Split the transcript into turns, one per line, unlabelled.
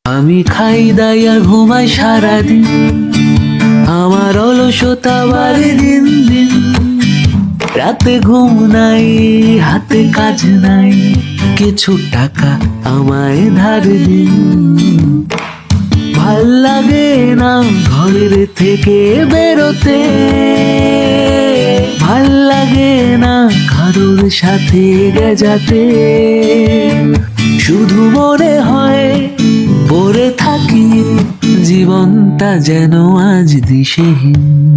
আমি খাই দাই আর ঘুমাই সারাদিন, আমার অলসতা বাড়ে দিন দিন। রাতে ঘুম নাই, হাতে কাজ নাই, কিছু টাকা আমায় ধার দিন। ভাল লাগে না ঘরের থেকে বেরোতে, ভাল লাগে না কারোর সাথে গেজাতে। শুধু মনে হয় পড়ে থাকি জীবনটা যেন আজ দিশেহীন।